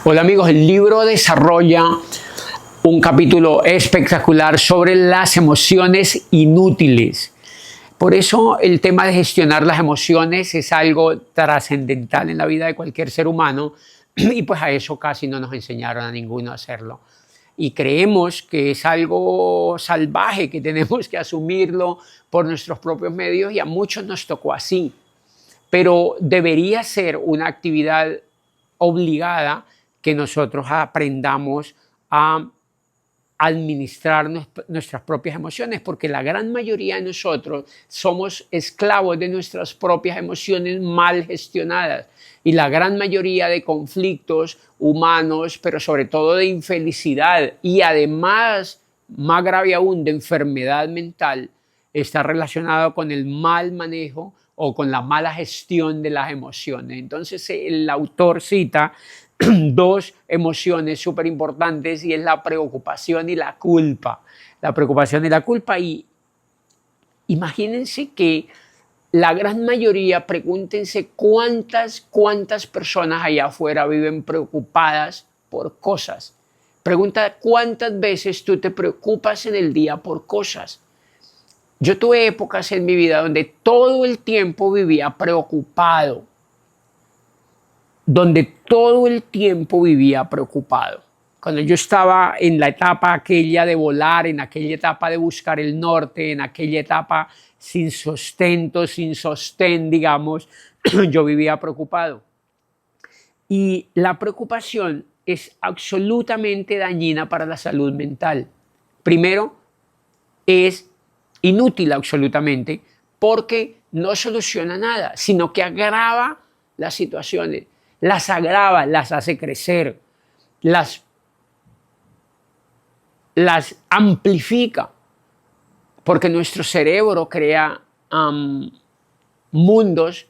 Hola amigos, el libro desarrolla un capítulo espectacular sobre las emociones inútiles. Por eso el tema de gestionar las emociones es algo trascendental en la vida de cualquier ser humano y pues a eso casi no nos enseñaron a ninguno a hacerlo. Y creemos que es algo salvaje, que tenemos que asumirlo por nuestros propios medios y a muchos nos tocó así. Pero debería ser una actividad obligada que nosotros aprendamos a administrar nuestras propias emociones, porque la gran mayoría de nosotros somos esclavos de nuestras propias emociones mal gestionadas y la gran mayoría de conflictos humanos, pero sobre todo de infelicidad y además, más grave aún, de enfermedad mental, está relacionado con el mal manejo o con la mala gestión de las emociones. Entonces el autor cita dos emociones súper importantes y es la preocupación y la culpa. La preocupación y la culpa. Y imagínense que la gran mayoría, pregúntense cuántas personas allá afuera viven preocupadas por cosas. Pregunta cuántas veces tú te preocupas en el día por cosas. Yo tuve épocas en mi vida donde todo el tiempo vivía preocupado. Cuando yo estaba en la etapa aquella de volar, en aquella etapa de buscar el norte, en aquella etapa sin sustento, sin sostén, digamos, yo vivía preocupado. Y la preocupación es absolutamente dañina para la salud mental. Primero, es inútil absolutamente porque no soluciona nada, sino que agrava las situaciones, las agrava, las hace crecer, las amplifica, porque nuestro cerebro crea mundos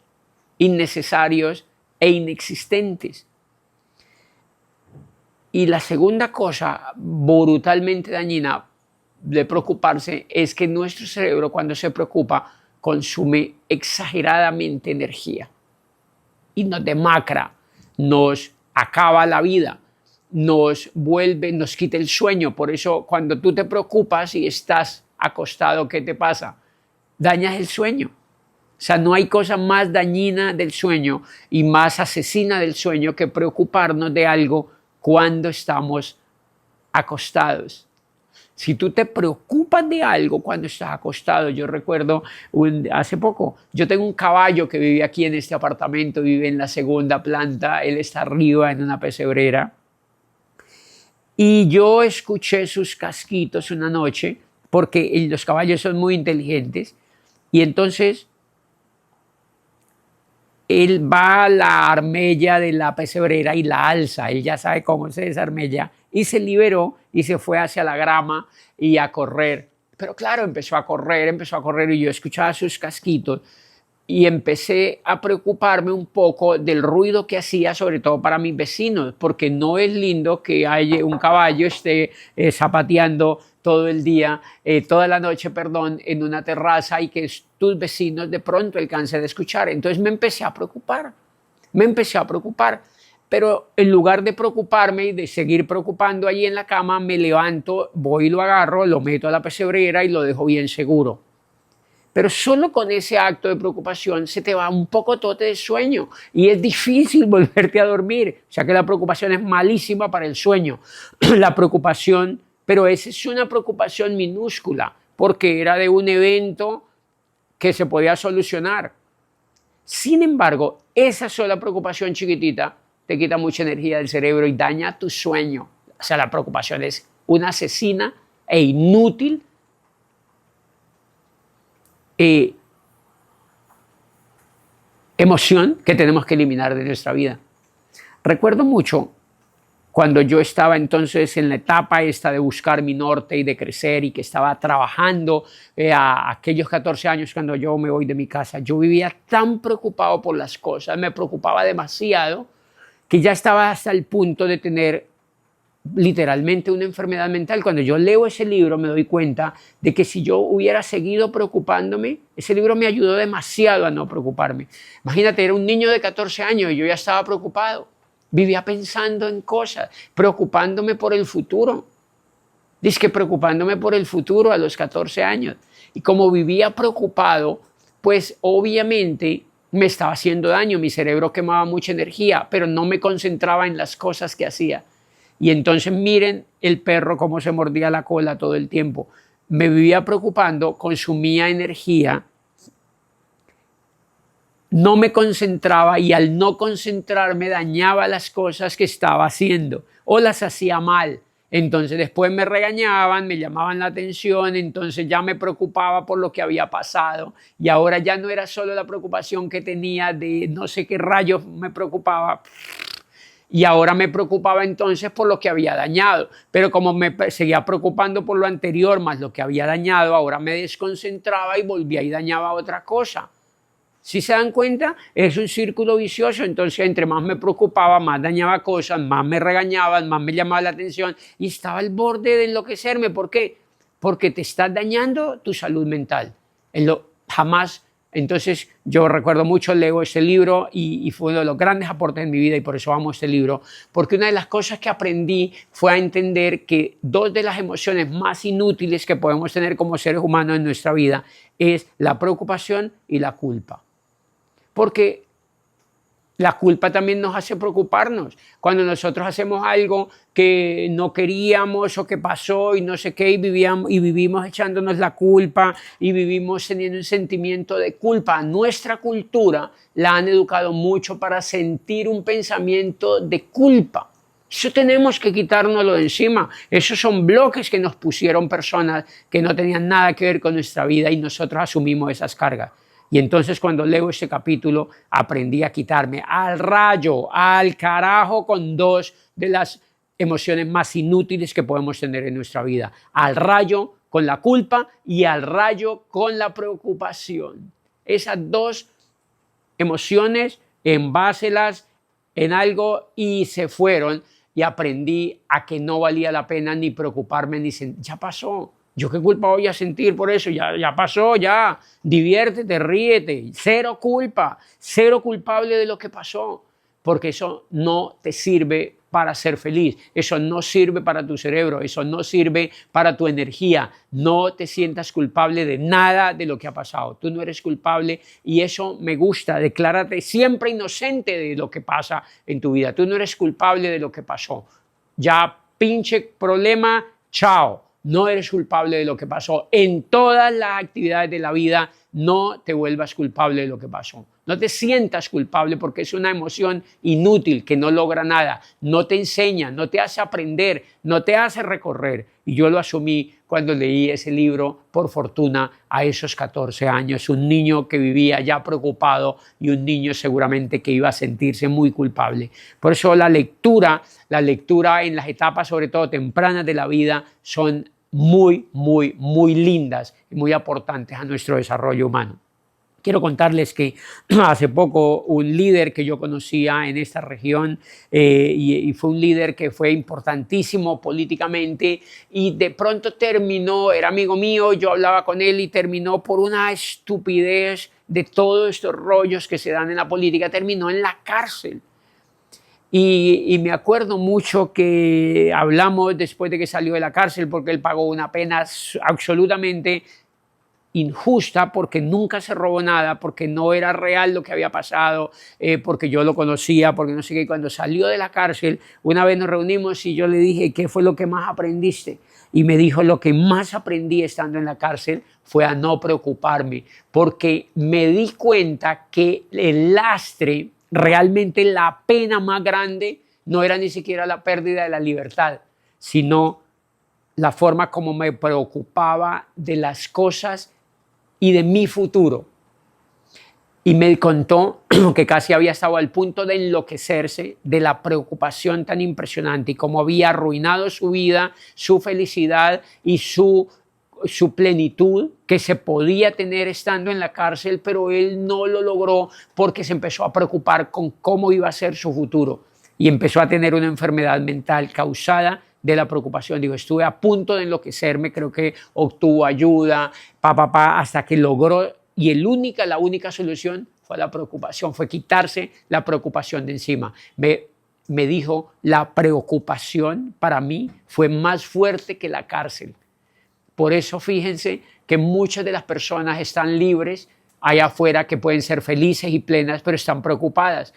innecesarios e inexistentes. Y la segunda cosa brutalmente dañina de preocuparse es que nuestro cerebro, cuando se preocupa, consume exageradamente energía y nos demacra, nos acaba la vida, nos quita el sueño. Por eso cuando tú te preocupas y estás acostado, ¿qué te pasa? Dañas el sueño. O sea, no hay cosa más dañina del sueño y más asesina del sueño que preocuparnos de algo cuando estamos acostados. Si tú te preocupas de algo cuando estás acostado, yo recuerdo hace poco, yo tengo un caballo que vive aquí en este apartamento, vive en la segunda planta, él está arriba en una pesebrera. Y yo escuché sus casquitos una noche, porque los caballos son muy inteligentes, y entonces él va a la armella de la pesebrera y la alza, él ya sabe cómo se desarmella, y se liberó y se fue hacia la grama y a correr. Pero claro, empezó a correr y yo escuchaba sus casquitos y empecé a preocuparme un poco del ruido que hacía, sobre todo para mis vecinos, porque no es lindo que haya un caballo esté zapateando todo el día, toda la noche, perdón, en una terraza y que tus vecinos de pronto alcancen a escuchar. Entonces me empecé a preocupar, pero en lugar de preocuparme y de seguir preocupando allí en la cama, me levanto, voy y lo agarro, lo meto a la pesebrera y lo dejo bien seguro. Pero solo con ese acto de preocupación se te va un pocotote de sueño y es difícil volverte a dormir. O sea que la preocupación es malísima para el sueño. La preocupación, pero esa es una preocupación minúscula porque era de un evento que se podía solucionar. Sin embargo, esa sola preocupación chiquitita te quita mucha energía del cerebro y daña tu sueño. O sea, la preocupación es una asesina e inútil emoción que tenemos que eliminar de nuestra vida. Recuerdo mucho cuando yo estaba entonces en la etapa esta de buscar mi norte y de crecer y que estaba trabajando a aquellos 14 años cuando yo me voy de mi casa. Yo vivía tan preocupado por las cosas, me preocupaba demasiado que ya estaba hasta el punto de tener literalmente una enfermedad mental. Cuando yo leo ese libro me doy cuenta de que si yo hubiera seguido preocupándome, ese libro me ayudó demasiado a no preocuparme. Imagínate, era un niño de 14 años y yo ya estaba preocupado. Vivía pensando en cosas, preocupándome por el futuro. Dice que preocupándome por el futuro a los 14 años. Y como vivía preocupado, pues obviamente me estaba haciendo daño. Mi cerebro quemaba mucha energía, pero no me concentraba en las cosas que hacía. Y entonces miren el perro cómo se mordía la cola todo el tiempo. Me vivía preocupando, consumía energía, no me concentraba y al no concentrarme dañaba las cosas que estaba haciendo o las hacía mal. Entonces después me regañaban, me llamaban la atención, entonces ya me preocupaba por lo que había pasado y ahora ya no era solo la preocupación que tenía de no sé qué rayos me preocupaba y ahora me preocupaba entonces por lo que había dañado, pero como me seguía preocupando por lo anterior más lo que había dañado, ahora me desconcentraba y volvía y dañaba otra cosa. Si se dan cuenta, es un círculo vicioso. Entonces, entre más me preocupaba, más dañaba cosas, más me regañaban, más me llamaba la atención y estaba al borde de enloquecerme. ¿Por qué? Porque te estás dañando tu salud mental. Jamás. Entonces, yo recuerdo mucho, leo este libro y fue uno de los grandes aportes en mi vida y por eso amo este libro, porque una de las cosas que aprendí fue a entender que dos de las emociones más inútiles que podemos tener como seres humanos en nuestra vida es la preocupación y la culpa. Porque la culpa también nos hace preocuparnos. Cuando nosotros hacemos algo que no queríamos o que pasó y no sé qué, y vivimos echándonos la culpa y vivimos teniendo un sentimiento de culpa. Nuestra cultura la han educado mucho para sentir un pensamiento de culpa. Eso tenemos que quitárnoslo de encima. Esos son bloques que nos pusieron personas que no tenían nada que ver con nuestra vida y nosotros asumimos esas cargas. Y entonces cuando leo este capítulo aprendí a quitarme al rayo, al carajo con dos de las emociones más inútiles que podemos tener en nuestra vida. Al rayo con la culpa y al rayo con la preocupación. Esas dos emociones, enváselas en algo y se fueron y aprendí a que no valía la pena ni preocuparme ni sentir. Ya pasó. ¿Yo qué culpa voy a sentir por eso? Ya pasó, ya. Diviértete, ríete. Cero culpa, cero culpable de lo que pasó. Porque eso no te sirve para ser feliz. Eso no sirve para tu cerebro. Eso no sirve para tu energía. No te sientas culpable de nada de lo que ha pasado. Tú no eres culpable y eso me gusta. Declárate siempre inocente de lo que pasa en tu vida. Tú no eres culpable de lo que pasó. Ya pinche problema, chao. No eres culpable de lo que pasó. En todas las actividades de la vida, no te vuelvas culpable de lo que pasó. No te sientas culpable porque es una emoción inútil que no logra nada. No te enseña, no te hace aprender, no te hace recorrer. Y yo lo asumí cuando leí ese libro, por fortuna, a esos 14 años. Un niño que vivía ya preocupado y un niño seguramente que iba a sentirse muy culpable. Por eso la lectura en las etapas, sobre todo tempranas de la vida, son muy, muy, muy lindas y muy aportantes a nuestro desarrollo humano. Quiero contarles que hace poco un líder que yo conocía en esta región y fue un líder que fue importantísimo políticamente y de pronto terminó, era amigo mío, yo hablaba con él y terminó por una estupidez de todos estos rollos que se dan en la política, terminó en la cárcel. Y me acuerdo mucho que hablamos después de que salió de la cárcel porque él pagó una pena absolutamente injusta porque nunca se robó nada, porque no era real lo que había pasado, porque yo lo conocía, porque no sé qué. Cuando salió de la cárcel, una vez nos reunimos y yo le dije, ¿qué fue lo que más aprendiste? Y me dijo, lo que más aprendí estando en la cárcel fue a no preocuparme, porque me di cuenta que el lastre, realmente la pena más grande, no era ni siquiera la pérdida de la libertad, sino la forma como me preocupaba de las cosas y de mi futuro. Y me contó que casi había estado al punto de enloquecerse de la preocupación tan impresionante y cómo había arruinado su vida, su felicidad y su plenitud que se podía tener estando en la cárcel, pero él no lo logró porque se empezó a preocupar con cómo iba a ser su futuro y empezó a tener una enfermedad mental causada de la preocupación. Digo, estuve a punto de enloquecerme, creo que obtuvo ayuda, hasta que logró, y la única solución fue la preocupación, fue quitarse la preocupación de encima. me dijo, la preocupación para mí fue más fuerte que la cárcel. Por eso fíjense que muchas de las personas están libres allá afuera, que pueden ser felices y plenas, pero están preocupadas.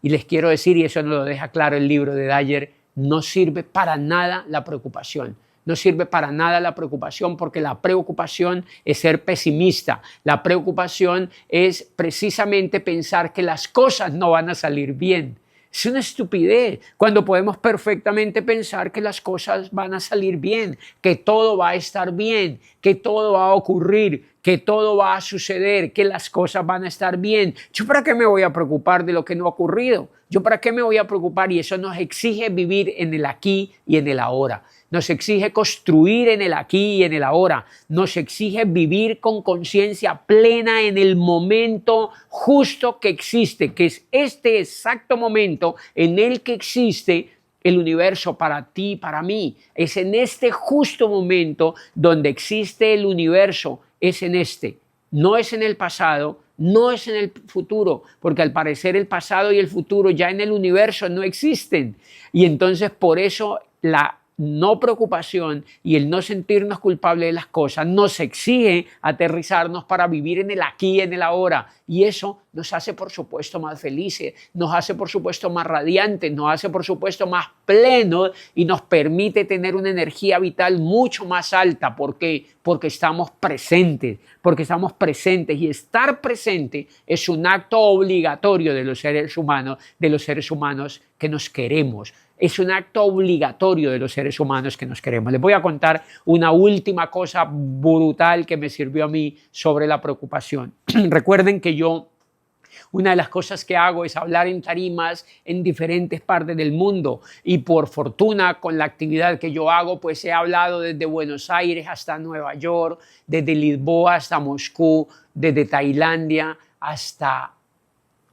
Y les quiero decir, y eso nos lo deja claro el libro de Dyer, no sirve para nada la preocupación. No sirve para nada la preocupación, porque la preocupación es ser pesimista. La preocupación es precisamente pensar que las cosas no van a salir bien. Es una estupidez cuando podemos perfectamente pensar que las cosas van a salir bien, que todo va a estar bien, que todo va a ocurrir, que todo va a suceder, que las cosas van a estar bien. ¿Yo para qué me voy a preocupar de lo que no ha ocurrido? ¿Yo para qué me voy a preocupar? Y eso nos exige vivir en el aquí y en el ahora. Nos exige construir en el aquí y en el ahora. Nos exige vivir con conciencia plena en el momento justo que existe, que es este exacto momento en el que existe el universo para ti, para mí. Es en este justo momento donde existe el universo. Es en este. No es en el pasado, no es en el futuro, porque al parecer el pasado y el futuro ya en el universo no existen. Y entonces por eso la no preocupación y el no sentirnos culpables de las cosas nos exige aterrizarnos para vivir en el aquí y en el ahora. Y eso nos hace, por supuesto, más felices, nos hace, por supuesto, más radiantes, nos hace, por supuesto, más plenos y nos permite tener una energía vital mucho más alta. ¿Por qué? Porque estamos presentes, y estar presente es un acto obligatorio de los seres humanos que nos queremos. Es un acto obligatorio de los seres humanos que nos queremos. Les voy a contar una última cosa brutal que me sirvió a mí sobre la preocupación. Recuerden que una de las cosas que hago es hablar en tarimas en diferentes partes del mundo, y por fortuna con la actividad que yo hago, pues he hablado desde Buenos Aires hasta Nueva York, desde Lisboa hasta Moscú, desde Tailandia hasta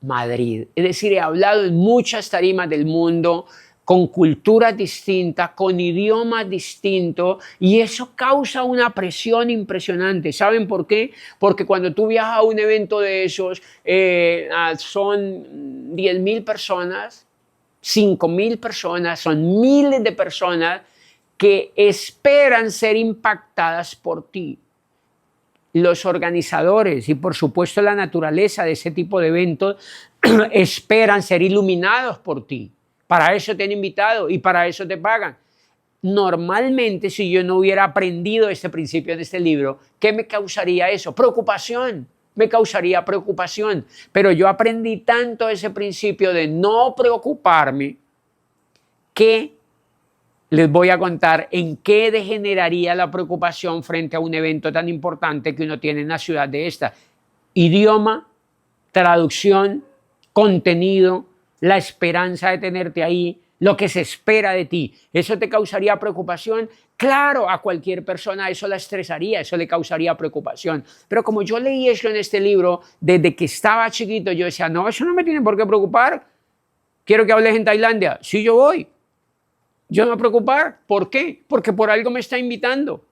Madrid. Es decir, he hablado en muchas tarimas del mundo, con culturas distintas, con idiomas distintos, y eso causa una presión impresionante. ¿Saben por qué? Porque cuando tú viajas a un evento de esos, son 10.000 personas, 5.000 personas, son miles de personas que esperan ser impactadas por ti. Los organizadores y por supuesto la naturaleza de ese tipo de eventos esperan ser iluminados por ti. Para eso te han invitado y para eso te pagan. Normalmente, si yo no hubiera aprendido este principio en este libro, ¿qué me causaría eso? Preocupación. Me causaría preocupación. Pero yo aprendí tanto ese principio de no preocuparme que les voy a contar en qué degeneraría la preocupación frente a un evento tan importante que uno tiene en una ciudad de esta. Idioma, traducción, contenido, la esperanza de tenerte ahí, lo que se espera de ti. ¿Eso te causaría preocupación? Claro, a cualquier persona eso la estresaría, eso le causaría preocupación. Pero como yo leí eso en este libro, desde que estaba chiquito, yo decía, no, eso no me tiene por qué preocupar. ¿Quiero que hables en Tailandia? Sí, yo voy. Yo no me voy a preocupar. ¿Por qué? Porque por algo me está invitando.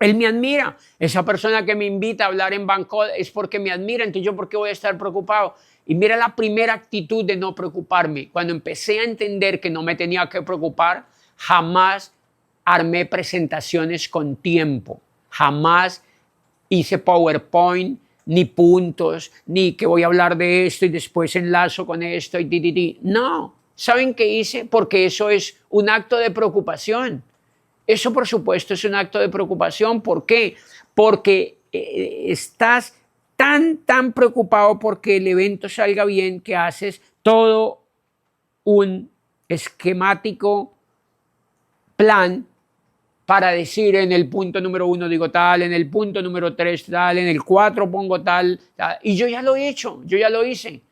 Él me admira. Esa persona que me invita a hablar en Bangkok es porque me admira. Entonces, ¿yo por qué voy a estar preocupado? Y mira la primera actitud de no preocuparme. Cuando empecé a entender que no me tenía que preocupar, jamás armé presentaciones con tiempo. Jamás hice PowerPoint, ni puntos, ni que voy a hablar de esto y después enlazo con esto y No. ¿Saben qué hice? Porque eso es un acto de preocupación. Eso, por supuesto, es un acto de preocupación. ¿Por qué? Porque estás tan preocupado porque el evento salga bien que haces todo un esquemático plan para decir en el punto número 1 digo tal, en el punto número 3 tal, en el 4 pongo tal. Y yo ya lo he hecho, yo ya lo hice.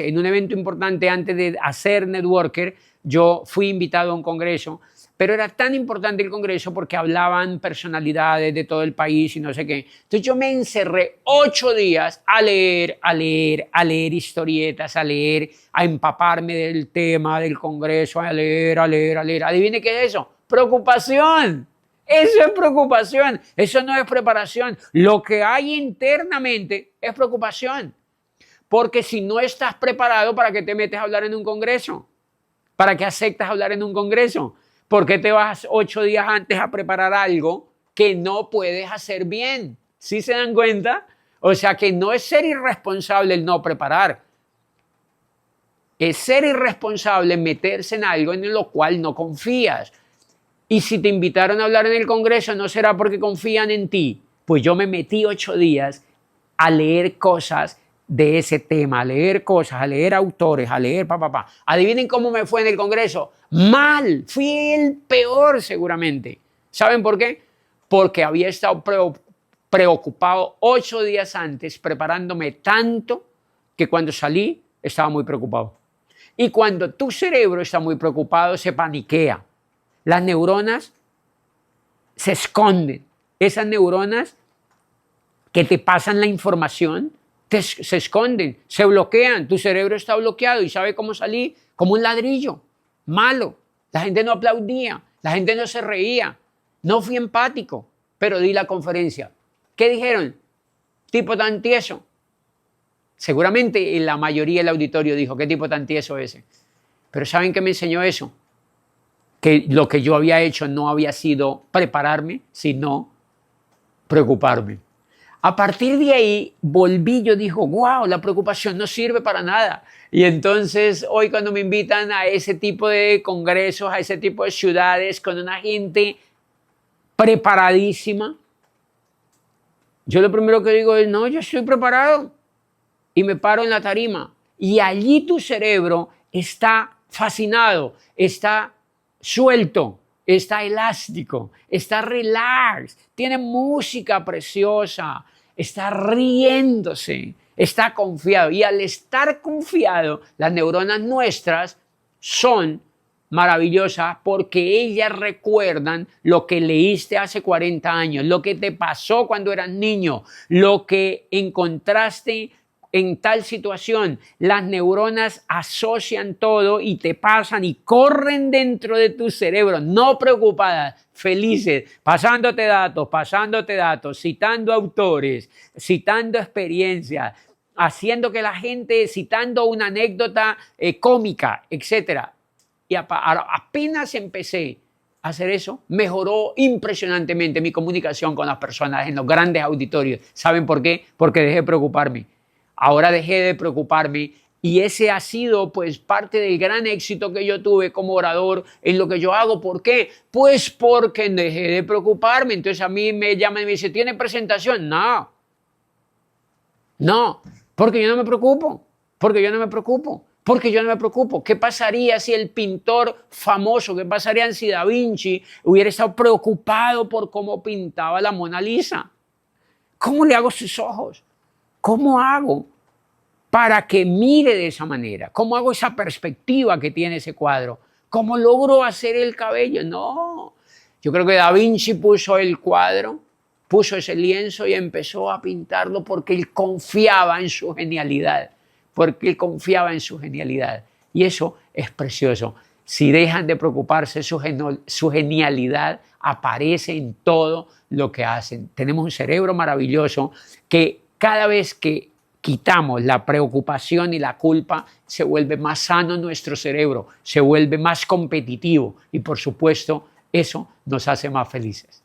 En un evento importante antes de hacer Networker, yo fui invitado a un congreso, pero era tan importante el congreso porque hablaban personalidades de todo el país y no sé qué. Entonces yo me encerré 8 días a leer historietas, a empaparme del tema del congreso, a leer. ¿Adivine qué es eso? Preocupación. Eso es preocupación. Eso no es preparación. Lo que hay internamente es preocupación. Porque si no estás preparado, ¿para qué te metes a hablar en un congreso? ¿Para qué aceptas hablar en un congreso? ¿Por qué te vas 8 días antes a preparar algo que no puedes hacer bien? ¿Sí se dan cuenta? O sea que no es ser irresponsable el no preparar. Es ser irresponsable meterse en algo en lo cual no confías. Y si te invitaron a hablar en el congreso, no será porque confían en ti. Pues yo me metí 8 días a leer cosas de ese tema, a leer cosas, a leer autores, a leer papá. Adivinen cómo me fue en el congreso. Mal, fui el peor seguramente. ¿Saben por qué? Porque había estado preocupado 8 días antes, preparándome tanto que cuando salí estaba muy preocupado. Y cuando tu cerebro está muy preocupado, se paniquea. Las neuronas se esconden. Esas neuronas que te pasan la información se esconden, se bloquean. Tu cerebro está bloqueado y sabe cómo salir, como un ladrillo. Malo. La gente no aplaudía, la gente no se reía. No fui empático, pero di la conferencia. ¿Qué dijeron? Tipo tan tieso. Seguramente la mayoría del auditorio dijo, ¿qué tipo tan tieso ese? Pero ¿saben qué me enseñó eso? Que lo que yo había hecho no había sido prepararme, sino preocuparme. A partir de ahí volví, yo dije, wow, la preocupación no sirve para nada. Y entonces hoy cuando me invitan a ese tipo de congresos, a ese tipo de ciudades, con una gente preparadísima, yo lo primero que digo es, no, yo estoy preparado. Y me paro en la tarima. Y allí tu cerebro está fascinado, está suelto, está elástico, está relax, tiene música preciosa, está riéndose, está confiado. Y al estar confiado, las neuronas nuestras son maravillosas porque ellas recuerdan lo que leíste hace 40 años, lo que te pasó cuando eras niño, lo que encontraste en tal situación. Las neuronas asocian todo y te pasan y corren dentro de tu cerebro, no preocupadas, felices, pasándote datos, citando autores, citando experiencias, haciendo que la gente, citando una anécdota cómica, etc. Y apenas empecé a hacer eso, mejoró impresionantemente mi comunicación con las personas en los grandes auditorios. ¿Saben por qué? Porque dejé de preocuparme. Ahora dejé de preocuparme y ese ha sido pues parte del gran éxito que yo tuve como orador en lo que yo hago. ¿Por qué? Pues porque dejé de preocuparme. Entonces a mí me llaman y me dicen, ¿tiene presentación? No, porque yo no me preocupo, ¿Qué pasaría si el pintor famoso, qué pasaría si Da Vinci hubiera estado preocupado por cómo pintaba la Mona Lisa? ¿Cómo le hago sus ojos? ¿Cómo hago para que mire de esa manera? ¿Cómo hago esa perspectiva que tiene ese cuadro? ¿Cómo logro hacer el cabello? No, yo creo que Da Vinci puso el cuadro, puso ese lienzo y empezó a pintarlo porque él confiaba en su genialidad, Y eso es precioso. Si dejan de preocuparse, su genialidad aparece en todo lo que hacen. Tenemos un cerebro maravilloso que cada vez que quitamos la preocupación y la culpa, se vuelve más sano nuestro cerebro, se vuelve más competitivo y, por supuesto, eso nos hace más felices.